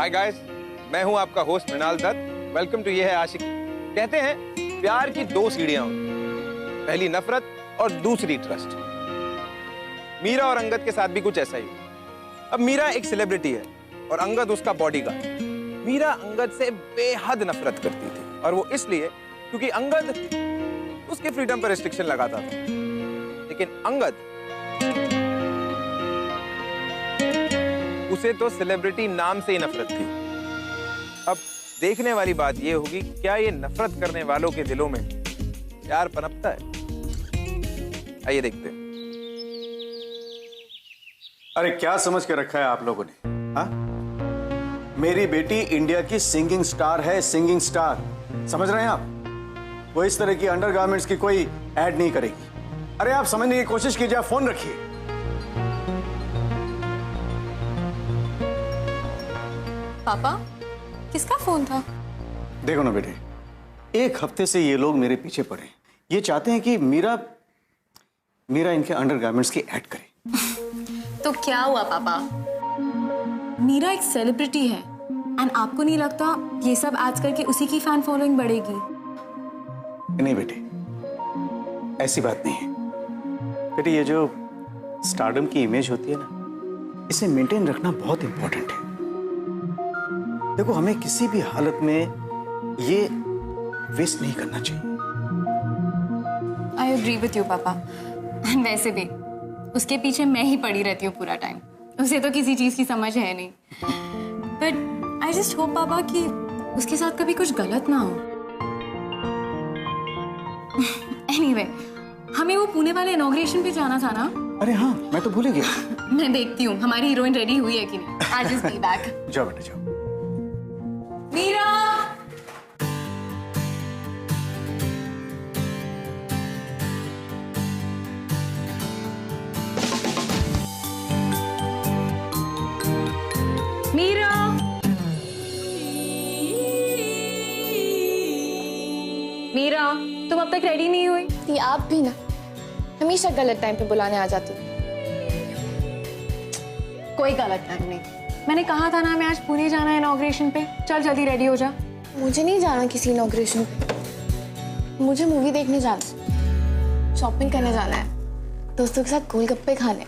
Hi guys, मैं हूं आपका host Mrinal Dutt. Welcome to ये है आशिकी। कहते हैं प्यार की दो सीढ़ियां होती हैं, पहली नफरत और दूसरी ट्रस्ट। मीरा और अंगद के साथ भी कुछ ऐसा ही हुआ। अब मीरा एक सेलिब्रिटी है और अंगद उसका बॉडीगार्ड। मीरा अंगद से बेहद नफरत करती थी और वो इसलिए क्योंकि अंगद उसके फ्रीडम पर रिस्ट्रिक्शन लगाता था। लेकिन अंगद उसे तो सेलिब्रिटी नाम से ही नफरत थी। अब देखने वाली बात यह होगी क्या ये नफरत करने वालों के दिलों में प्यार पनपता है। आइए देखते हैं। अरे क्या समझ के रखा है आप लोगों ने? हाँ, मेरी बेटी इंडिया की सिंगिंग स्टार है, सिंगिंग स्टार। समझ रहे हैं आप? वो इस तरह की अंडरगारमेंट्स की कोई ऐड नहीं करेगी। अरे आप समझने की कोशिश कीजिए, आप फोन रखिए। पापा, किसका फोन था? देखो ना बेटे, एक हफ्ते से ये लोग मेरे पीछे पड़े। ये चाहते हैं कि मीरा इनके अंडरगारमेंट्स की ऐड करे। तो क्या हुआ पापा? मीरा एक सेलिब्रिटी है एंड आपको नहीं लगता ये सब एड्स करके उसी की फैन फॉलोइंग बढ़ेगी? नहीं बेटे, ऐसी बात नहीं है। बेटे, ये जो स्टारडम की इमेज होती है ना, इसे मेंटेन रखना बहुत इंपॉर्टेंट है। देखो, हमें किसी भी हालत में ये वेस्ट नहीं करना चाहिए। आई एग्री विथ यू पापा। एंड वैसे भी उसके पीछे मैं ही पड़ी रहती हूँ पूरा टाइम। उसे तो किसी चीज की समझ है नहीं। बट आई जस्ट होप पापा कि उसके साथ कभी कुछ गलत ना हो। एनीवे, हमें वो पुणे वाले इनॉग्रेशन पे जाना था ना? अरे हाँ, मैं तो भूल ही गया। मैं देखती हूँ हमारी हीरोइन रेडी हुई है कि नहीं। I just be back. जाओ बेटा जाओ। मीरा, मीरा, मीरा, तुम अब तक रेडी नहीं हुई? ये आप भी ना हमेशा गलत टाइम पे बुलाने आ जाती हो। कोई गलत टाइम नहीं। मैंने कहा था ना मैं आज पुणे जाना है इनॉग्रेशन पे। चल जल्दी रेडी हो जा। मुझे नहीं जाना किसी इनॉग्रेशन पे। मुझे मूवी देखने जाना, शॉपिंग करने जाना है, दोस्तों के साथ गोलगप्पे खाने,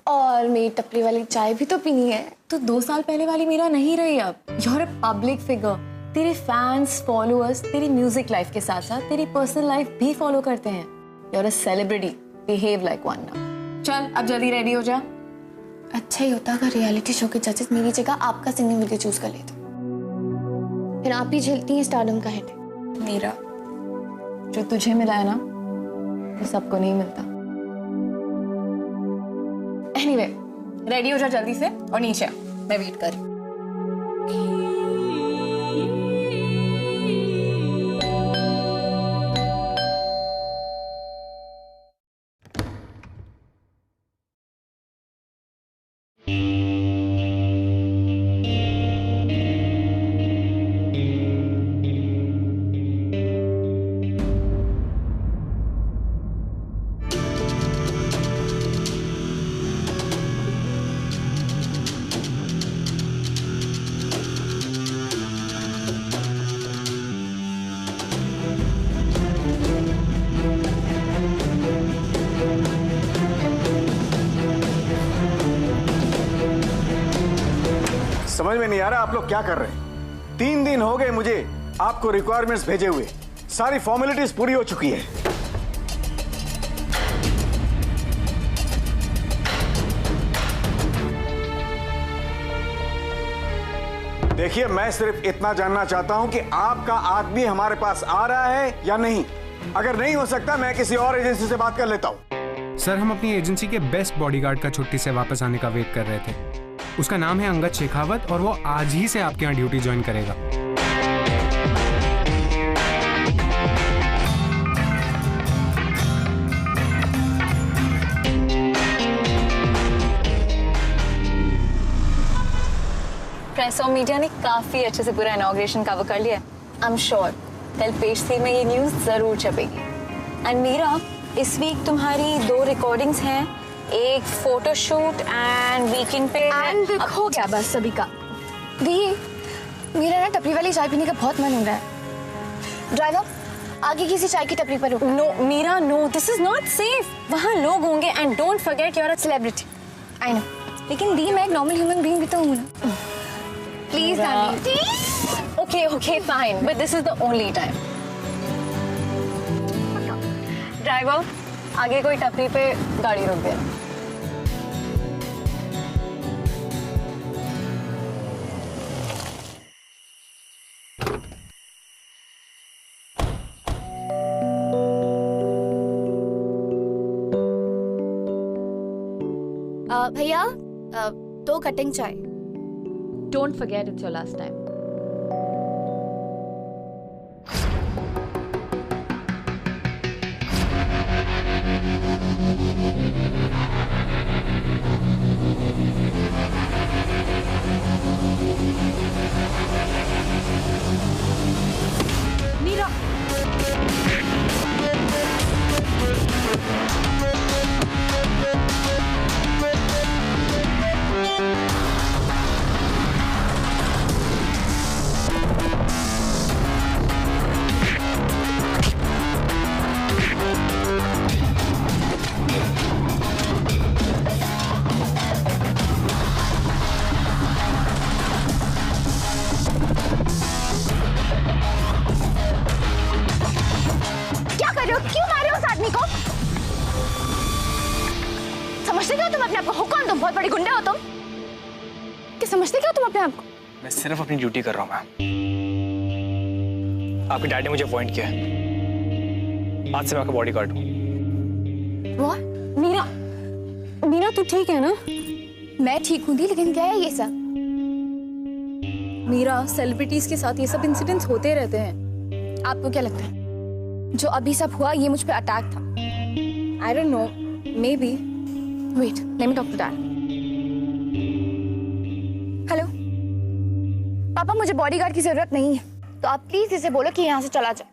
और मेरी टपली वाली चाय भी तो पीनी है। तो 2 साल पहले वाली मीरा नहीं रही अब। You are a public figure. तेरे फैंस, फॉलोअर्स तेरी म्यूजिक लाइफ के साथ साथ तेरी पर्सनल लाइफ भी फॉलो करते हैं। You are a celebrity. Behave like one now. चल अब जल्दी रेडी हो जा। अच्छा ही होता अगर रियलिटी शो के जजेस मेरी जगह आपका सिंगिंग वीडियो चूज कर लेते। फिर आप ही झेलती हैं स्टारडम का हिट। मीरा, जो तुझे मिला है ना वो सबको नहीं मिलता। एनीवे, रेडी हो जा जल्दी से और नीचे आ, मैं वेट कर रही हूँ। समझ में नहीं आ रहा आप लोग क्या कर रहे हैं। 3 दिन हो गए मुझे आपको रिक्वायरमेंट्स भेजे हुए। सारी फॉर्मेलिटीज पूरी हो चुकी है। देखिए, मैं सिर्फ इतना जानना चाहता हूं कि आपका आदमी हमारे पास आ रहा है या नहीं। अगर नहीं हो सकता मैं किसी और एजेंसी से बात कर लेता हूं। सर, हम अपनी एजेंसी के बेस्ट बॉडीगार्ड का छुट्टी से वापस आने का वेट कर रहे थे। उसका नाम है अंगद शेखावत और वो आज ही से आपके यहाँ ड्यूटी ज्वाइन करेगा। प्रेस और मीडिया ने काफी अच्छे से पूरा इनॉग्रेशन कवर कर लिया। आई एम श्योर कल पेज 3 में ये न्यूज जरूर छपेगी। एंड मीरा, इस वीक तुम्हारी 2 रिकॉर्डिंग्स हैं, एक फोटोशूट एंड वीकेंड पे। एंड देखो क्या बस सभी का दी, मेरा ना टपरी वाली चाय पीने का बहुत मन हो रहा है। ड्राइवर, आगे किसी चाय की टपरी पर रुको। No Meera, no, this is not safe. वहाँ लोग होंगे and don't forget you are a celebrity. I know, लेकिन दी मैं एक नॉर्मल ह्यूमन बीइंग भी तो हूँ ना। Please darling. Okay, okay, fine, but this is the only time. Driver, आगे कोई टपरी पे गाड़ी रोक दे। भैया, 2 कटिंग चाय। Don't forget it's your last time. Meera, क्या कर रहे हो? क्यों मार रहे हो उस आदमी को? समझते क्या हो तुम अपने आप को? हो कौन तुम? बहुत बड़ी गुंडा हो तुम? क्या समझते क्या हो तुम अपने आप को? मैं सिर्फ अपनी ड्यूटी कर रहा हूँ मैम। आपके डैड ने मुझे अपॉइंट किया है। आज से मैं आपका बॉडीगार्ड हूँ। What? मीरा, मीरा तू ठीक है ना? मैं ठीक हूँ दी, लेकिन क्या है ये सब? मीरा, सेलिब्रिटीज के साथ ये सब इंसिडेंट्स होते रहते हैं। आपको क्या लगता है जो अभी सब हुआ ये मुझ पे अटैक था? I don't know, maybe. Wait, let me talk to Dad. Hello पापा, मुझे बॉडीगार्ड की जरूरत नहीं है, तो आप प्लीज इसे बोलो कि यहाँ से चला जाए।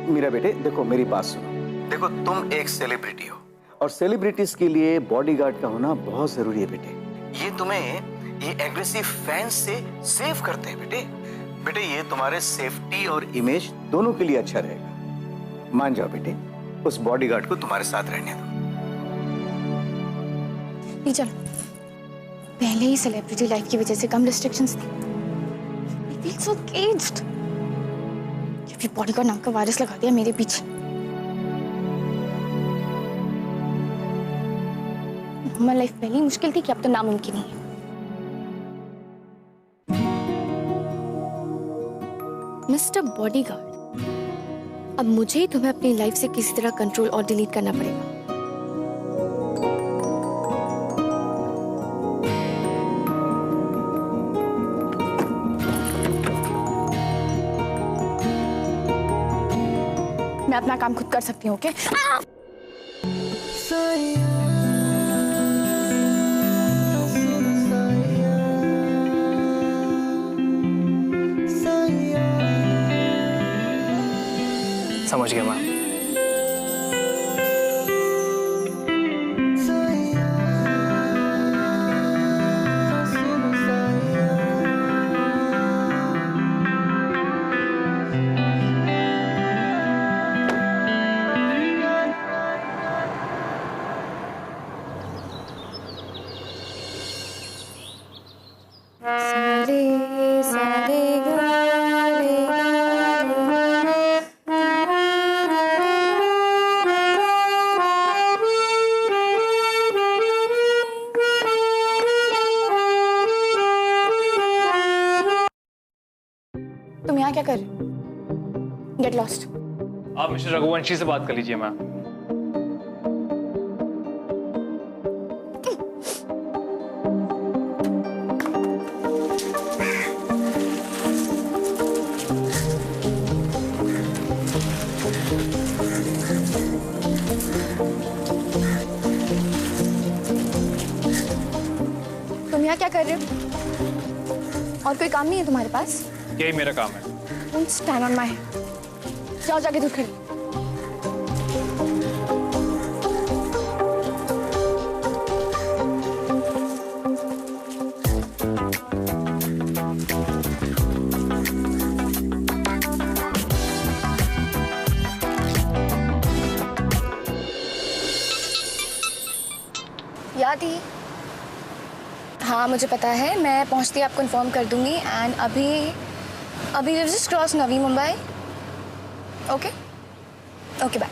मेरा बेटे देखो, मेरी बात सुनो। देखो, तुम एक सेलिब्रिटी हो और सेलिब्रिटीज के लिए बॉडीगार्ड का होना बहुत जरूरी है बेटे। ये तुम्हें ये एग्रेसिव फैंस से सेव करते हैं बेटे। बेटे ये तुम्हारे सेफ्टी और इमेज दोनों के लिए अच्छा रहेगा। मान जाओ बेटे, उस बॉडीगार्ड को तुम्हारे साथ रहने दो। नहीं चलो, पहले ही सेलिब्रिटी लाइफ की वजह से कम रिस्ट्रिक्शंस थी। I feel so caged. ये बॉडीगार्ड नाम का वायरस लगा दिया मेरे पीछे। नॉर्मल लाइफ पहले ही मुश्किल थी कि अब तो नामुमकिन ही है। मिस्टर बॉडीगार्ड, अब मुझे ही तुम्हें अपनी लाइफ से किसी तरह कंट्रोल और डिलीट करना पड़ेगा। मैं अपना काम खुद कर सकती हूँ, ओके? समझ गया मैम। तुम यहाँ क्या कर रहे हो? Get lost. आप मिस्टर रघुवंशी से बात कर लीजिए मैम। तुम यहाँ क्या कर रहे हो? और कोई काम नहीं है तुम्हारे पास? यही मेरा काम है। Don't stand on my head. जाओ जाके दूध खरीद। बता दी। हाँ मुझे पता है, मैं पहुंचती आपको इन्फॉर्म कर दूंगी। एंड अभी just cross Navi Mumbai. Okay okay bye.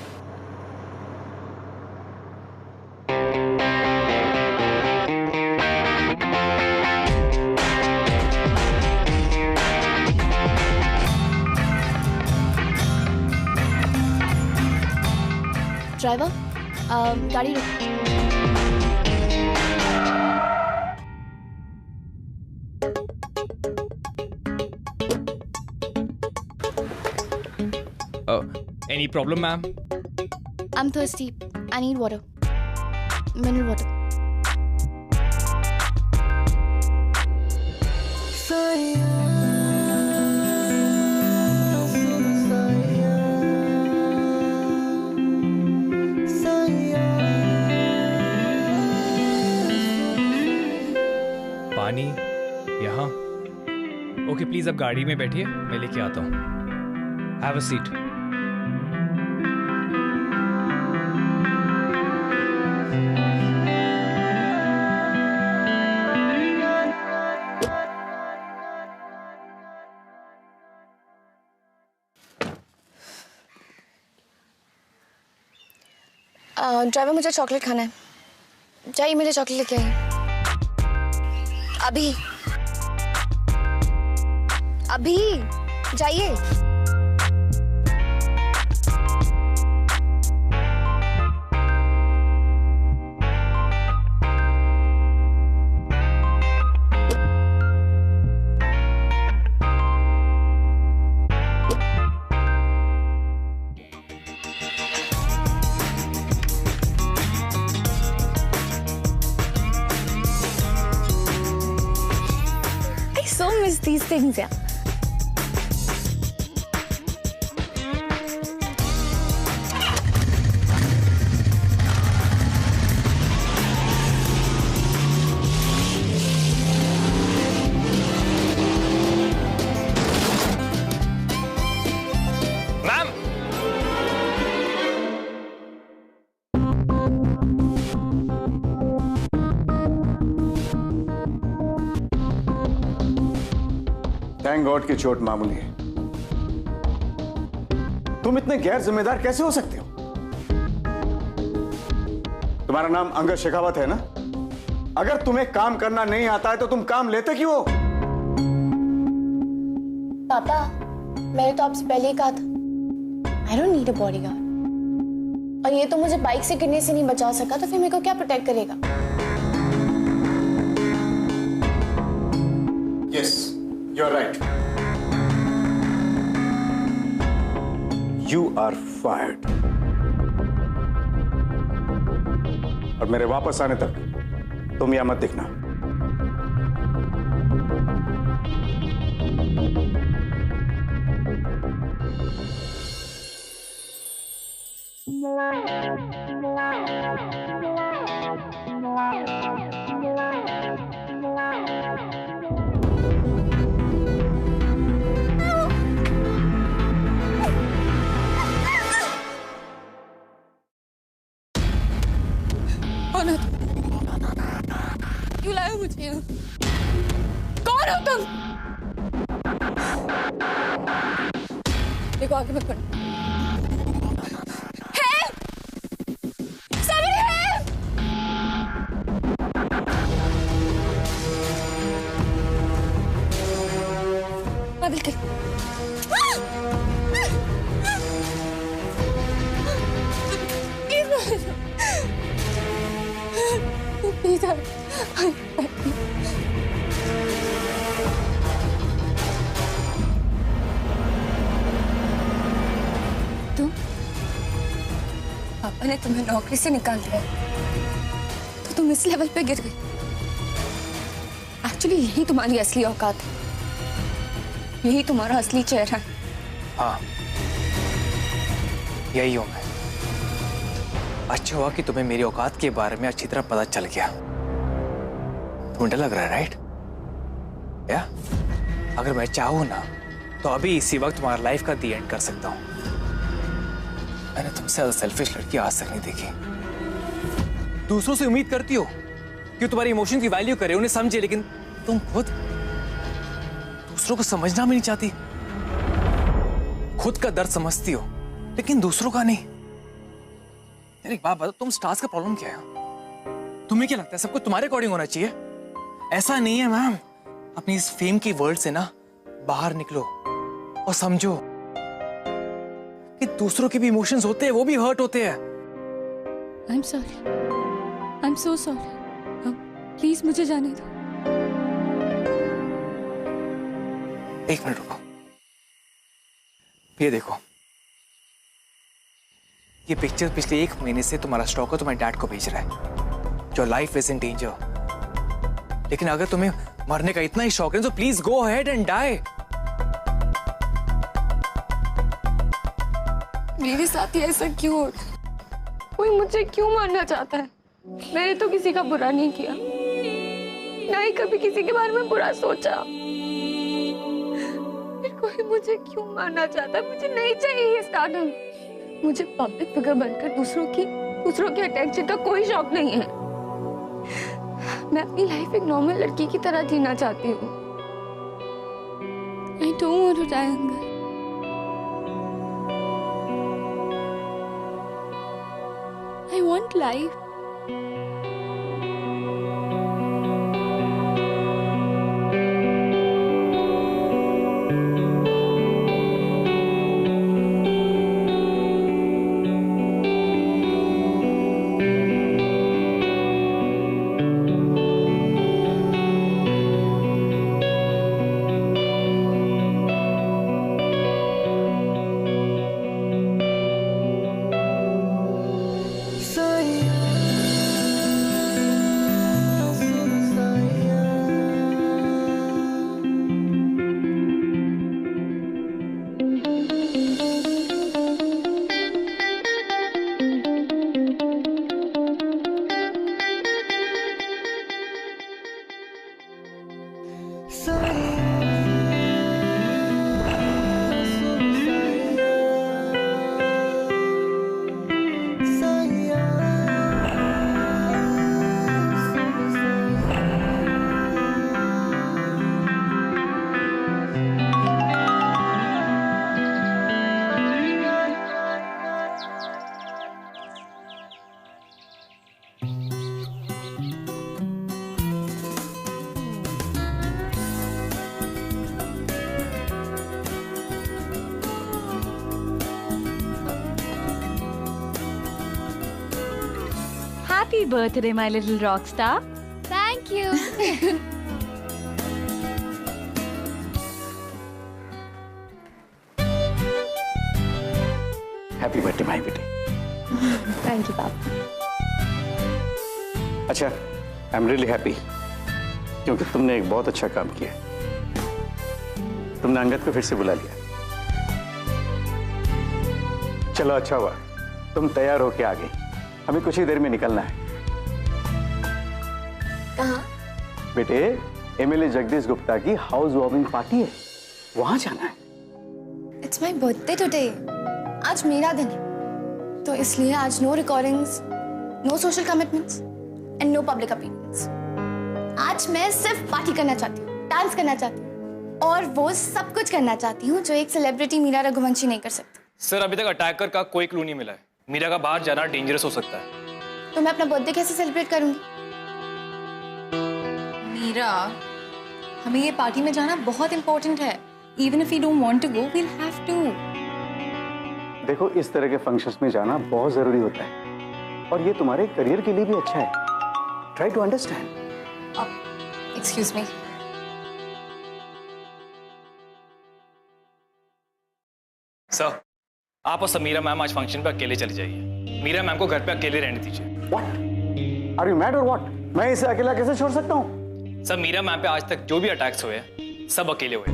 Driver गाड़ी रोक। Any problem, ma'am? I'm thirsty. I need water. Mineral water. पानी यहाँ? ओके प्लीज आप गाड़ी में बैठिए, मैं लेके आता हूँ। Have a seat. ड्राइवर मुझे चॉकलेट खाना है, जाइए मुझे चॉकलेट लेके आइए। अभी जाइए। I so miss these things, yeah. Ma'am thank God की चोट मामूली है। तुम इतने गैर जिम्मेदार कैसे हो सकते हो? तुम्हारा नाम अंगद शेखावत है ना? अगर तुम्हें काम करना नहीं आता है तो तुम काम लेते क्यों हो? पापा मैंने तो आपसे पहले ही कहा था, I don't need a bodyguard. और ये तो मुझे बाइक से गिरने से नहीं बचा सका, तो फिर मेरे को क्या प्रोटेक्ट करेगा? Yes you are right. You are fired. और मेरे वापस आने तक तुम यहां मत दिखना। क्यों लाए हो मुझे? कौन हो तुम? देखो आगे मत बढ़। बिल्कुल तुम, पापा ने तुम्हें नौकरी से निकाल दिया तो तुम इस लेवल पे गिर गई। एक्चुअली यही तुम्हारी असली औकात है, यही तुम्हारा असली चेहरा है। हाँ यही हूं मैं। अच्छा हुआ कि तुम्हें मेरी औकात के बारे में अच्छी तरह पता चल गया। तुम्हें डर लग रहा है राइट? या अगर मैं चाहूं ना तो अभी इसी वक्त तुम्हारा लाइफ का दी एंड कर सकता हूं। मैंने तुमसे ज्यादा सेल्फिश लड़की आज तक नहीं देखी। दूसरों से उम्मीद करती हो क्यों तुम्हारी इमोशन की वैल्यू करे, उन्हें समझे, लेकिन तुम खुद दूसरों को समझना भी नहीं चाहती। खुद का दर्द समझती हो लेकिन दूसरों का नहीं। यार एक बात बताओ, तुम स्टार्स का प्रॉब्लम क्या है? तुम्हें क्या लगता है सब कुछ तुम्हारे अकॉर्डिंग होना चाहिए? ऐसा नहीं है मैम। अपनी इस फेम की वर्ल्ड से ना बाहर निकलो और समझो कि दूसरों के भी इमोशंस होते हैं, वो भी हर्ट होते हैं। I'm sorry. I'm so sorry. Please मुझे जाने दो। एक मिनट रुको, ये देखो, ये पिक्चर पिछले 1 महीने से तुम्हारा स्टॉकर तुम्हारे डैड को भेज रहा है। Your life is in danger. लेकिन अगर तुम्हें मरने का इतना ही शौक है तो please go ahead and die. मेरे साथ ही ऐसा क्यों हो रहा है? कोई मुझे क्यों मारना चाहता है? मैंने तो किसी का बुरा नहीं किया, ना ही कभी किसी के बारे में बुरा सोचा। फिर कोई मुझे क्यों मारना चाहता है? मुझे नहीं चाहिए ये स्टारडम। मुझे पब्लिक फिगर बनकर दूसरों के अटेंशन का कोई शौक नहीं है। मैं अपनी लाइफ एक नॉर्मल लड़की की तरह जीना चाहती हूँ। I don't want to die, Angad. I want life. Happy birthday, my little rock star. Thank you. Happy birthday my बेटे। थैंक यू पापा। अच्छा, आई एम रियली हैप्पी क्योंकि तुमने एक बहुत अच्छा काम किया। तुमने अंगद को फिर से बुला लिया। चलो अच्छा हुआ, तुम तैयार होके आ गई। हमें कुछ ही देर में निकलना है। कहाँ? बेटे, एमएलए जगदीश गुप्ता की हाउस वार्मिंग पार्टी है, वहां जाना है। It's my birthday today. आज मेरा दिन है, तो इसलिए आज no recordings, no social commitments and no public appearance. आज मैं सिर्फ पार्टी करना चाहती हूँ, डांस करना चाहती हूँ और वो सब कुछ करना चाहती हूँ जो एक सेलिब्रिटी मीरा रघुवंशी नहीं कर सकती। सर, अभी तक अटैकर का कोई क्लू नहीं मिला है। मीरा का बाहर जाना डेंजरस हो सकता है। तो मैं अपना बर्थडे कैसे सेलिब्रेट करूंगी? मीरा, हमें ये पार्टी में जाना बहुत इंपॉर्टेंट है। Even if we don't want to go, we will have to. देखो, इस तरह के फंक्शंस में जाना बहुत जरूरी होता है और ये तुम्हारे करियर के लिए भी अच्छा है। Try to understand. Excuse me. Sir, आप और समीरा मैम आज फंक्शन पे अकेले चले जाइए। मीरा मैम को घर पे अकेले रहने दीजिए। व्हाट? आर यू मैड और व्हाट? मैं इसे अकेला कैसे छोड़ सकता हूँ? सर, मीरा मैम पे आज तक जो भी अटैक्स हुए सब अकेले हुए।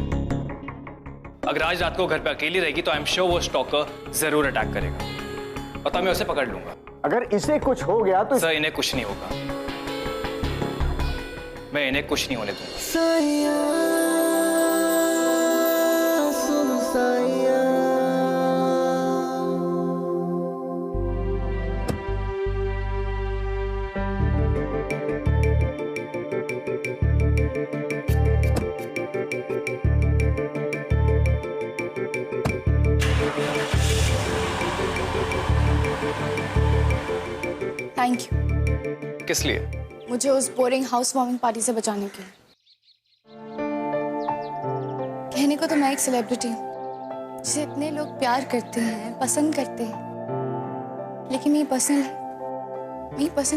अगर आज रात को घर पे अकेली रहेगी तो आई एम श्योर वो स्टॉकर जरूर अटैक करेगा और तब मैं उसे पकड़ लूंगा। अगर इसे कुछ हो गया तो सर, इन्हें कुछ नहीं होगा। मैं इन्हें कुछ नहीं होने दूंगा। थैंक यू किस लिए? मुझे उस बोरिंग हाउस वार्मिंग पार्टी से बचाने के लिए। कहने को तो मैं एक सेलिब्रिटी हूँ जिसे इतने लोग प्यार करते हैं, पसंद करते हैं, लेकिन मेरी पर्सनल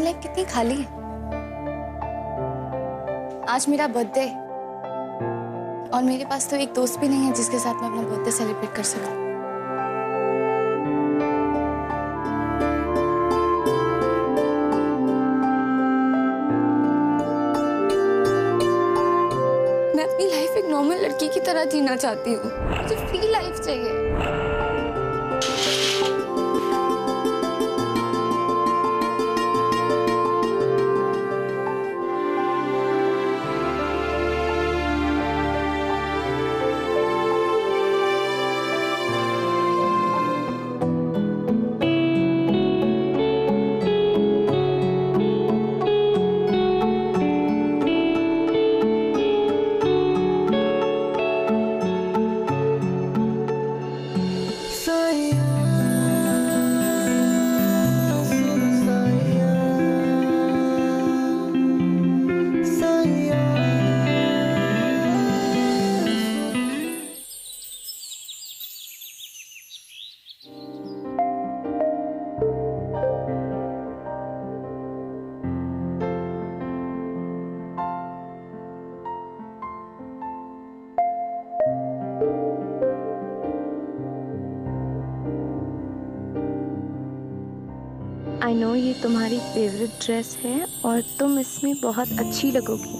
लाइफ कितनी खाली है। आज मेरा बर्थडे और मेरे पास तो एक दोस्त भी नहीं है जिसके साथ मैं अपना बर्थडे सेलिब्रेट कर सकूं। मैं अपनी लाइफ एक नॉर्मल लड़की की तरह जीना चाहती हूँ। मुझे फ्री लाइफ चाहिए। आई नो ये तुम्हारी फेवरेट ड्रेस है और तुम इसमें बहुत अच्छी लगोगी।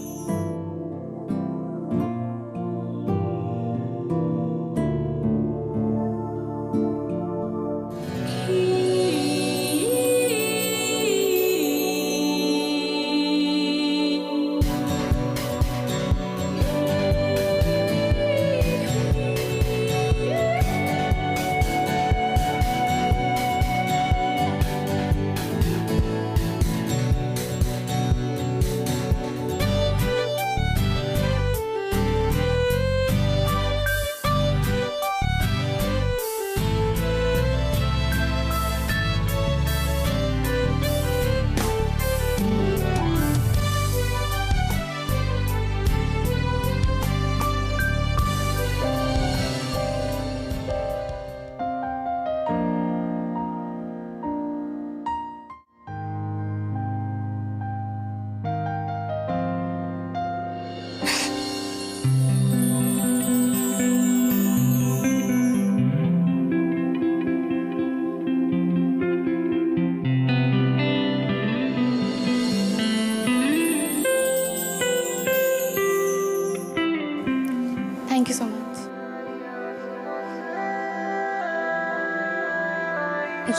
Thank you so much.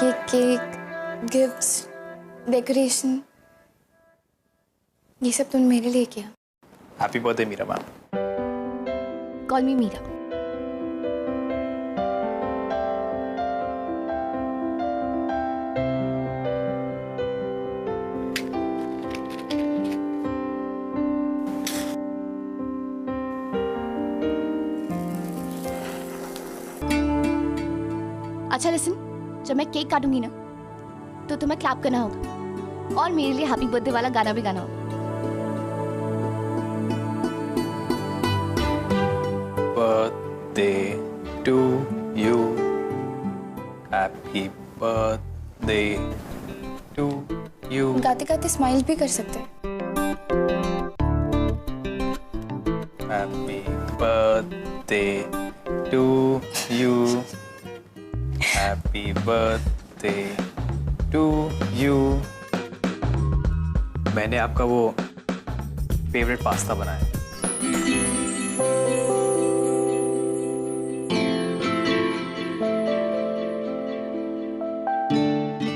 ये केक, गिफ्ट्स, डेकोरेशन, ये सब तुमने मेरे लिए किया। Happy birthday Meera ma'am. Call me Meera. अच्छा लिसन, जब मैं केक काटूंगी ना तो तुम्हें क्लैप करना होगा और मेरे लिए हैप्पी बर्थडे वाला गाना भी गाना होगा। Birthday to you, happy birthday to you. गाते गाते स्माइल भी कर सकते हैं। Happy birthday to you, happy birthday to you. मैंने आपका वो फेवरेट पास्ता बनाया।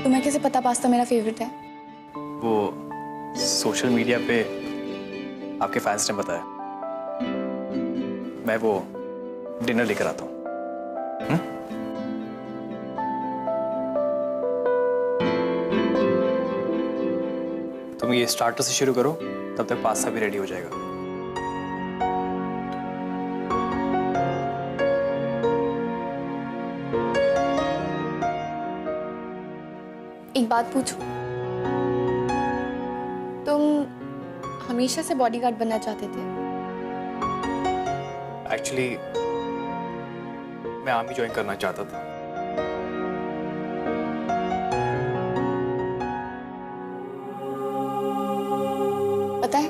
तुम्हें कैसे पता पास्ता मेरा फेवरेट है? वो सोशल मीडिया पे आपके फैंस ने बताया। मैं वो डिनर लेकर आता हूँ। तुम ये स्टार्टर से शुरू करो, तब तक पास्ता भी रेडी हो जाएगा। एक बात पूछूं? तुम हमेशा से बॉडीगार्ड बनना चाहते थे? एक्चुअली मैं आर्मी ज्वाइन करना चाहता था। पता है,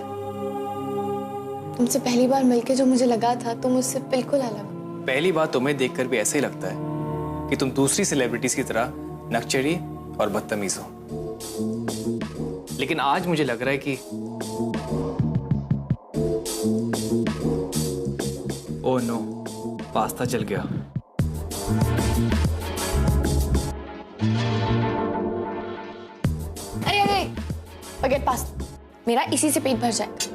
तुमसे पहली बार मिलके जो मुझे लगा था तुम मुझसे बिल्कुल अलग। पहली बार तुम्हें देखकर भी ऐसे ही लगता है कि तुम दूसरी सेलिब्रिटीज की तरह नकचरी और बदतमीज हो, लेकिन आज मुझे लग रहा है कि ओह नो, पास्ता जल गया। अरे अरे, फॉरगेट पास्ता, मेरा इसी से पेट भर जाएगा।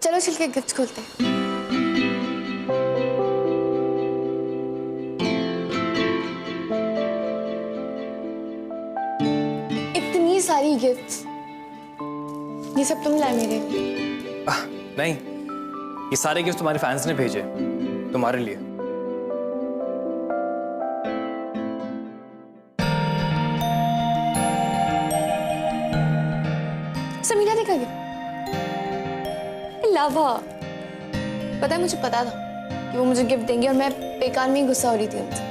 चलो चल के गिफ्ट खोलते हैं। इतनी सारी गिफ्ट्स, ये सब तुम लाए मेरे लिए? नहीं, ये सारे गिफ्ट तुम्हारे फैंस ने भेजे तुम्हारे लिए। समीरा ने कहा लाभा, पता है मुझे पता था कि वो मुझे गिफ्ट देंगे और मैं बेकार में ही गुस्सा हो रही थी उनसे।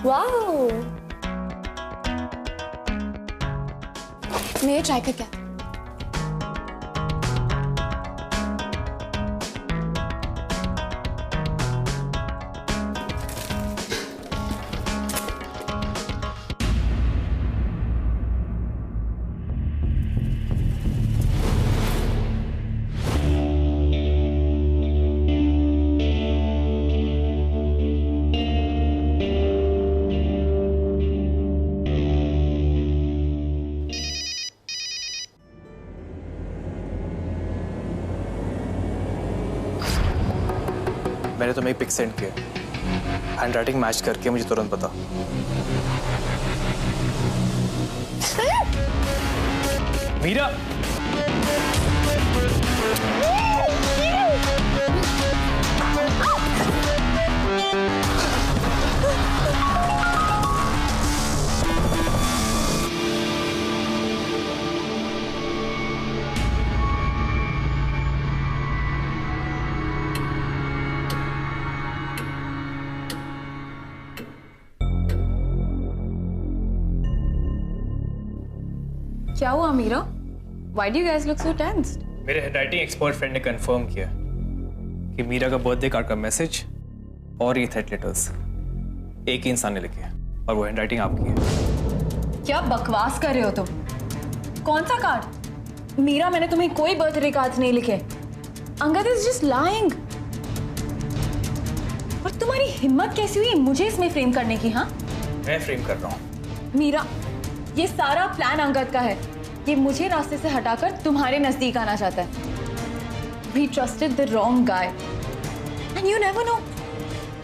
वाओ, मैं ट्राई करके आती हूँ। मैंने तुम्हें पिक सेंड किया, हैंडराइटिंग मैच करके मुझे तुरंत बता। मीरा, क्या हुआ Meera? Why do you guys look so tensed? मेरे हैंडराइटिंग एक्सपर्ट फ्रेंड ने कंफर्म किया कि मीरा का बर्थडे कार्ड का मैसेज और ये थ्रेट लेटर्स एक ही इंसान ने लिखे और वो हैंडराइटिंग आपकी है। क्या बकवास कर रहे हो तुम? कौन सा कार्ड? मीरा, मैंने तुम्हें कोई बर्थडे कार्ड्स नहीं लिखे। Angad is just lying. और तुम्हारी हिम्मत कैसी हुई मुझे इसमें फ्रेम करने की? हाँ, मैं फ्रेम कर रहा हूँ। मीरा, ये सारा प्लान अंगद का है। ये मुझे रास्ते से हटाकर तुम्हारे नजदीक आना चाहता है। We trusted the wrong guy, and you never know,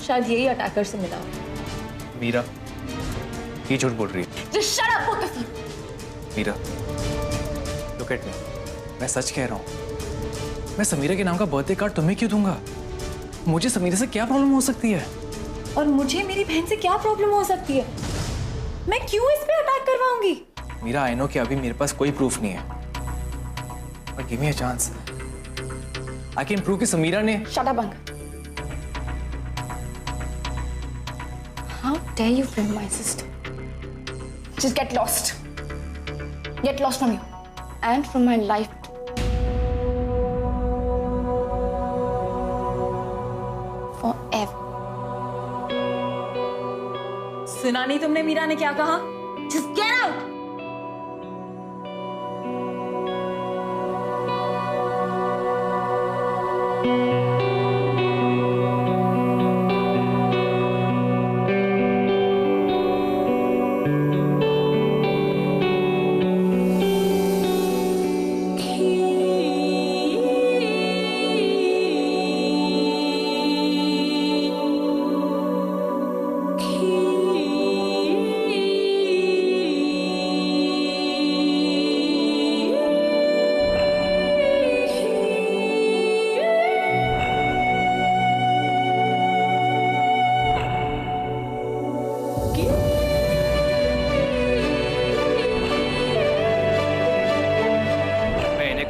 शायद यही अटैकर से मिला। मीरा, ये झूठ बोल रही है। Just shut up, both of you. Meera, look at me, मैं सच कह रहा हूँ। मैं समीरा के नाम का बर्थडे कार्ड तुम्हें क्यों दूंगा? मुझे समीरा से क्या प्रॉब्लम हो सकती है? और मुझे मेरी बहन से क्या प्रॉब्लम हो सकती है? मैं क्यों इस पे अटैक करवाऊंगी? मीरा, आई नो कि अभी मेरे पास कोई प्रूफ नहीं है, but give me a chance. I can prove कि समीरा ने। Shut up uncle. How dare you friend my sister? Just get lost from you and from my life. Forever. सुना नहीं तुमने मीरा ने क्या कहा? Just get out!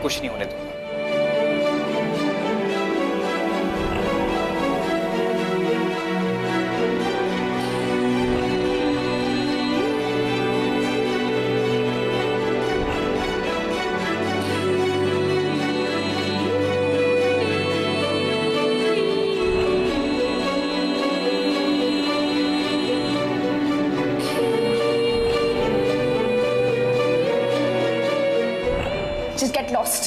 कुछ नहीं होने दूंगा। Just get lost.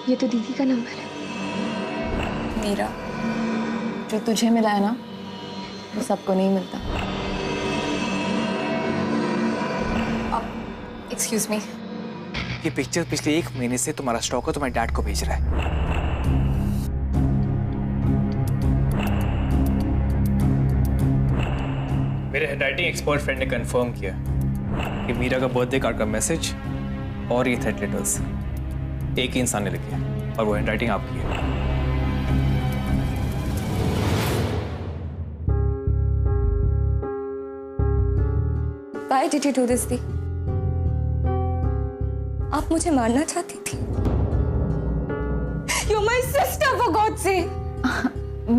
ये तो दीदी का नंबर है। मीरा, जो तुझे मिला है ना, वो सबको नहीं मिलता। Excuse me. ये पिक्चर पिछले 1 महीने से तुम्हारा स्टॉकर तुम्हारे डैड को भेज रहा है। मेरे हैंडराइटिंग एक्सपर्ट फ्रेंड ने कंफर्म किया कि मीरा का बर्थडे कार्ड का मैसेज और ये थ्रेड लेटर्स एक ही इंसान ने लिखे हैं और वो हैंडराइटिंग आपकी है। Why did you do this, दी? आप मुझे मारना चाहती थी। You're my sister, for God's sake.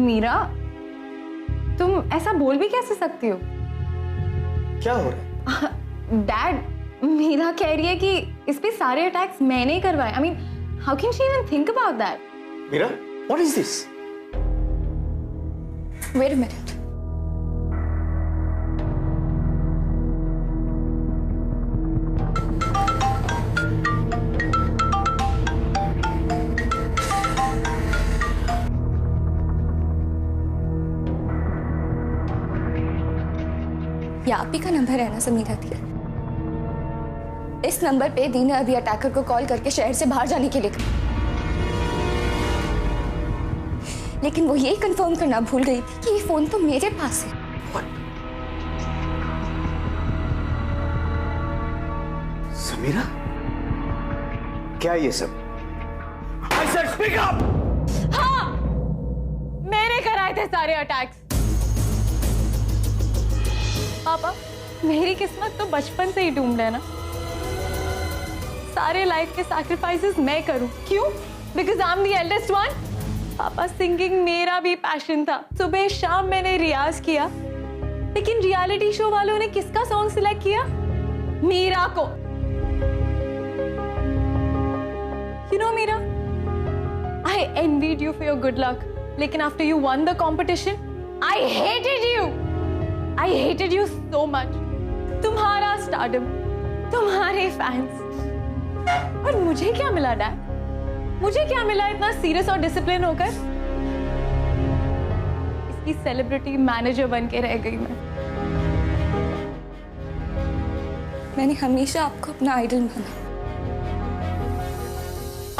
Meera, तुम ऐसा बोल भी कैसे सकती हो? क्या हो रहा है? डैड, मीरा कह रही है कि इस पे सारे अटैक्स मैंने करवाए। I mean, how can she even think about that? Meera, what is this? Wait a minute. ये आप ही का नंबर है ना समीरा दी? इस नंबर पे दी ने अभी अटैकर को कॉल करके शहर से बाहर जाने के लिए कहा, लेकिन वो ये कंफर्म करना भूल गई थी कि ये फोन तो मेरे पास है। समीरा, क्या ये सब? I said speak up! हाँ, मैंने कराए थे सारे अटैक्स। पापा, मेरी किस्मत तो बचपन से ही डूम्ड है ना। सारे लाइफ के सैक्रिफाइसेस मैं करूं, क्यों? Because I am the eldest one. पापा, सिंगिंग मेरा भी पैशन था। सुबह शाम मैंने रियाज किया, लेकिन रियलिटी शो वालों ने किसका सॉन्ग सिलेक्ट किया? मीरा को। You know Meera, I envied you for your good luck, लेकिन after you won the competition, I hated you. I hated you so much. तुम्हारा स्टारडम, तुम्हारे फैंस, और मुझे क्या मिला डैड? मुझे क्या मिला इतना सीरियस और डिसिप्लिन होकर? की सेलिब्रिटी मैनेजर बन के रह गई मैंने हमेशा आपको अपना आइडल माना।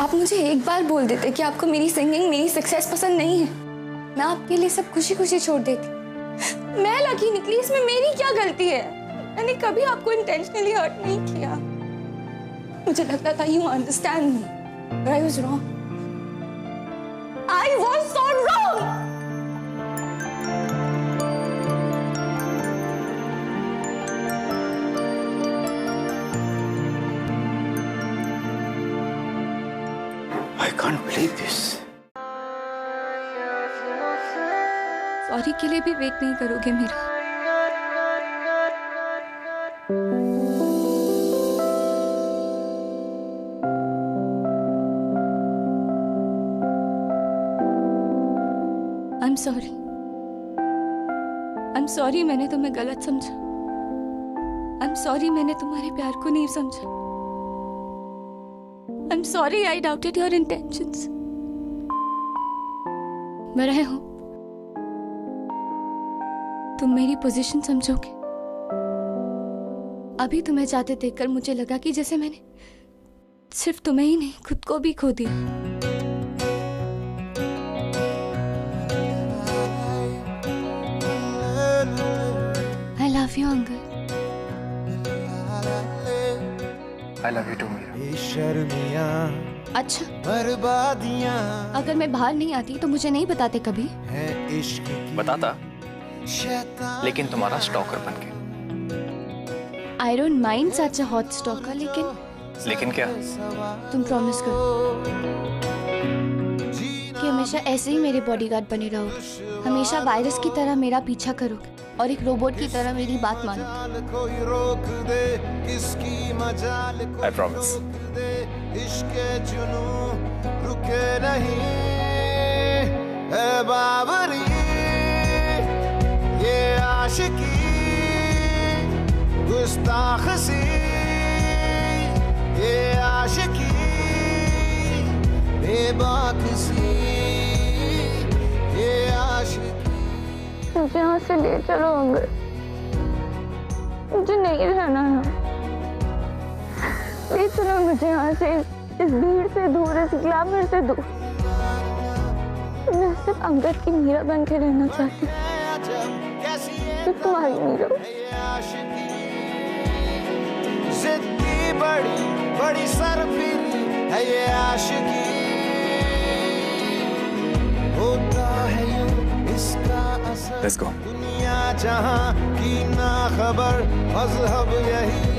आप मुझे एक बार बोल देते कि आपको मेरी सिंगिंग, मेरी सक्सेस पसंद नहीं है, मैं आपके लिए सब खुशी खुशी छोड़ देती। मैं लकी निकली, इसमें मेरी क्या गलती है? मैंने कभी आपको इंटेंशनली हर्ट नहीं किया। मुझे लगता था you understand me, but I was wrong. I was so wrong. I can't believe this. Sorry के लिए भी वेट नहीं करोगे मेरा? I'm sorry. I'm sorry मैंने तुम्हें गलत समझा। I'm sorry मैंने तुम्हारे प्यार को नहीं समझा। I'm sorry I doubted your intentions. But I hope तुम मेरी पोजीशन समझोगे। अभी तुम्हें जाते देखकर मुझे लगा कि जैसे मैंने सिर्फ तुम्हें ही नहीं, खुद को भी खो दिया। I love you, Uncle. I love you too, Meera. अच्छा, अगर मैं बाहर नहीं आती तो मुझे नहीं बताते कभी? बताता, लेकिन तुम्हारा स्टॉकर बन के। I don't mind such a hot stalker, लेकिन क्या? तुम प्रॉमिस करो कि हमेशा ऐसे ही मेरे बॉडीगार्ड बने रहोगे, हमेशा वायरस की तरह मेरा पीछा करोगे और एक रोबोट की तरह मेरी बात मानोगे। I promise. रुके नहीं है बाबरी, ये आशिकी गुस्ताख सी, ये आशिकी बेबाक सी, ये आशिकी। मुझे यहाँ से ले चलो अंकल, मुझे नहीं रहना है। ले चलो मुझे यहाँ से, इस भीड़ से दूर, इस ग्लैमर से दूर। मैं सिर्फ अंगद की मीरा बन के रहना चाहती हूँ, सिर्फ तुम्हारी मीरा। जिद्दी बड़ी बड़ी सरफिरी है ये आशिकी, होता है यूं इसका असर। Let's go. दुनिया जहां की ना खबर, मजहब यही